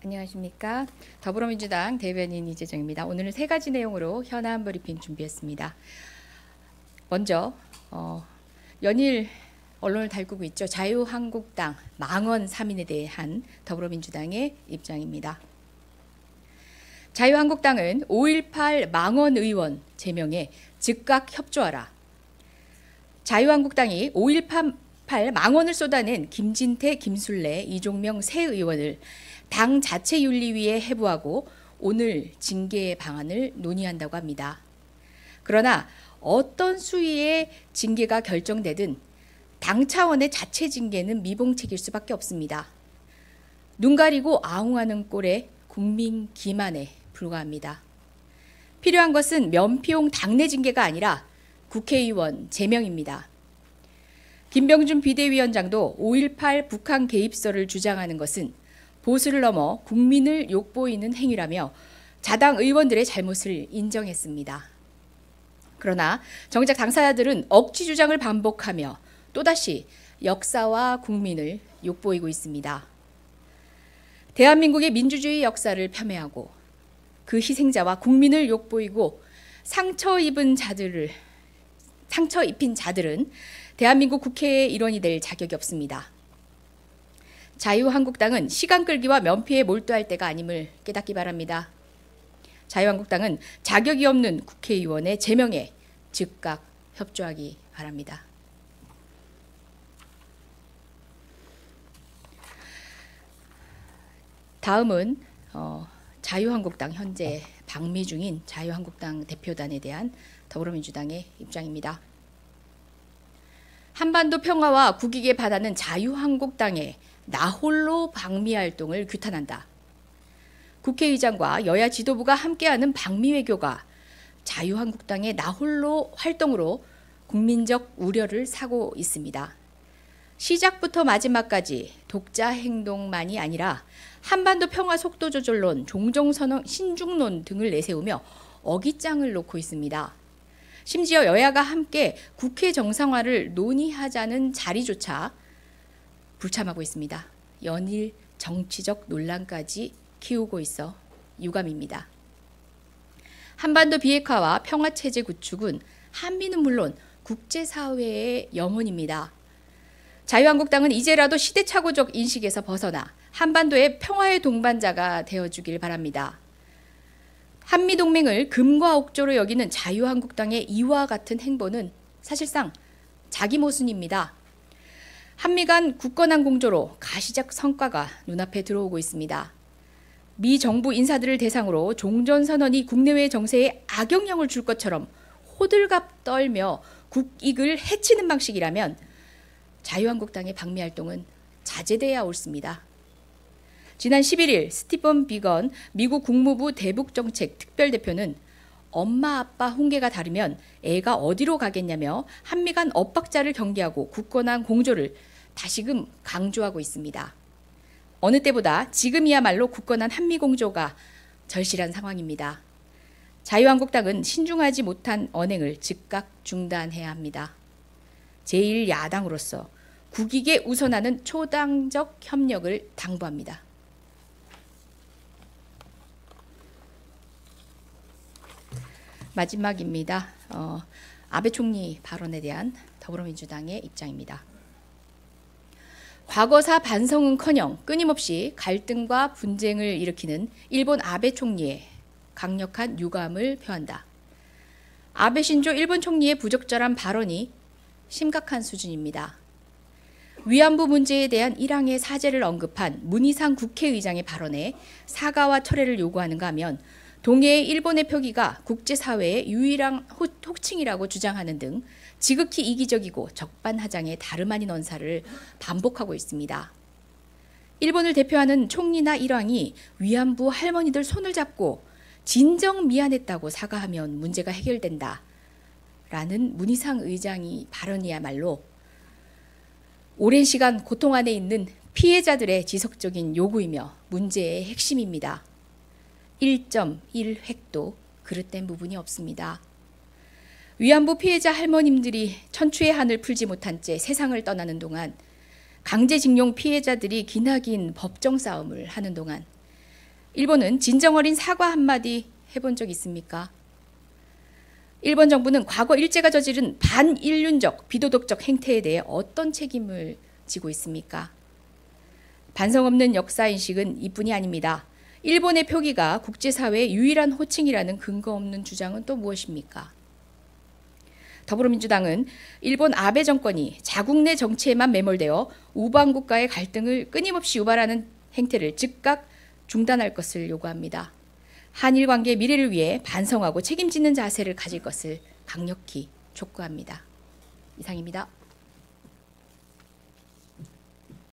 안녕하십니까. 더불어민주당 대변인 이재정입니다. 오늘은 세 가지 내용으로 현안 브리핑 준비했습니다. 먼저 연일 언론을 달구고 있죠. 자유한국당 망언 3인에 대한 더불어민주당의 입장입니다. 자유한국당은 5.18 망언 의원 제명에 즉각 협조하라. 자유한국당이 5.18 망언을 쏟아낸 김진태, 김술래, 이종명 세 의원을 당 자체 윤리위에 해부하고 오늘 징계 방안을 논의한다고 합니다. 그러나 어떤 수위의 징계가 결정되든 당 차원의 자체 징계는 미봉책일 수밖에 없습니다. 눈 가리고 아웅하는 꼴에 국민 기만에 불과합니다. 필요한 것은 면피용 당내 징계가 아니라 국회의원 제명입니다. 김병준 비대위원장도 5.18 북한 개입설을 주장하는 것은 보수를 넘어 국민을 욕보이는 행위라며 자당 의원들의 잘못을 인정했습니다. 그러나 정작 당사자들은 억지 주장을 반복하며 또다시 역사와 국민을 욕보이고 있습니다. 대한민국의 민주주의 역사를 폄훼하고 그 희생자와 국민을 욕보이고 상처 입힌 자들은 대한민국 국회의 일원이 될 자격이 없습니다. 자유한국당은 시간 끌기와 면피에 몰두할 때가 아님을 깨닫기 바랍니다. 자유한국당은 자격이 없는 국회의원의 제명에 즉각 협조하기 바랍니다. 다음은 자유한국당 현재 방미 중인 자유한국당 대표단에 대한 더불어민주당의 입장입니다. 한반도 평화와 국익에 바라는 자유한국당의 나홀로 방미 활동을 규탄한다. 국회의장과 여야 지도부가 함께하는 방미 외교가 자유한국당의 나홀로 활동으로 국민적 우려를 사고 있습니다. 시작부터 마지막까지 독자 행동만이 아니라 한반도 평화 속도 조절론, 종정선언, 신중론 등을 내세우며 어깃장을 놓고 있습니다. 심지어 여야가 함께 국회 정상화를 논의하자는 자리조차 불참하고 있습니다. 연일 정치적 논란까지 키우고 있어 유감입니다. 한반도 비핵화와 평화체제 구축은 한미는 물론 국제사회의 영혼입니다. 자유한국당은 이제라도 시대착오적 인식에서 벗어나 한반도의 평화의 동반자가 되어주길 바랍니다. 한미동맹을 금과 옥조로 여기는 자유한국당의 이와 같은 행보는 사실상 자기 모순입니다. 한미 간 굳건한 공조로 가시적 성과가 눈앞에 들어오고 있습니다. 미 정부 인사들을 대상으로 종전선언이 국내외 정세에 악영향을 줄 것처럼 호들갑 떨며 국익을 해치는 방식이라면 자유한국당의 방미활동은 자제돼야 옳습니다. 지난 11일 스티븐 비건 미국 국무부 대북정책 특별대표는 엄마 아빠 훈계가 다르면 애가 어디로 가겠냐며 한미 간 엇박자를 경계하고 굳건한 공조를 다시금 강조하고 있습니다. 어느 때보다 지금이야말로 굳건한 한미 공조가 절실한 상황입니다. 자유한국당은 신중하지 못한 언행을 즉각 중단해야 합니다. 제1야당으로서 국익에 우선하는 초당적 협력을 당부합니다. 마지막입니다. 아베 총리 발언에 대한 더불어민주당의 입장입니다. 과거사 반성은커녕 끊임없이 갈등과 분쟁을 일으키는 일본 아베 총리의 강력한 유감을 표한다. 아베 신조 일본 총리의 부적절한 발언이 심각한 수준입니다. 위안부 문제에 대한 일항의 사죄를 언급한 문희상 국회의장의 발언에 사과와 철회를 요구하는가 하면 동해의 일본의 표기가 국제사회의 유일한 호칭이라고 주장하는 등 지극히 이기적이고 적반하장의 다름 아닌 언사를 반복하고 있습니다. 일본을 대표하는 총리나 일왕이 위안부 할머니들 손을 잡고 진정 미안했다고 사과하면 문제가 해결된다. 라는 문희상 의장이 발언이야말로 오랜 시간 고통 안에 있는 피해자들의 지속적인 요구이며 문제의 핵심입니다. 1.1획도 그릇된 부분이 없습니다. 위안부 피해자 할머님들이 천추의 한을 풀지 못한 채 세상을 떠나는 동안 강제징용 피해자들이 기나긴 법정 싸움을 하는 동안 일본은 진정 어린 사과 한마디 해본 적 있습니까? 일본 정부는 과거 일제가 저지른 반인륜적 비도덕적 행태에 대해 어떤 책임을 지고 있습니까? 반성 없는 역사인식은 이뿐이 아닙니다. 일본의 표기가 국제사회의 유일한 호칭이라는 근거 없는 주장은 또 무엇입니까? 더불어민주당은 일본 아베 정권이 자국 내 정치에만 매몰되어 우방국가의 갈등을 끊임없이 유발하는 행태를 즉각 중단할 것을 요구합니다. 한일 관계의 미래를 위해 반성하고 책임지는 자세를 가질 것을 강력히 촉구합니다. 이상입니다.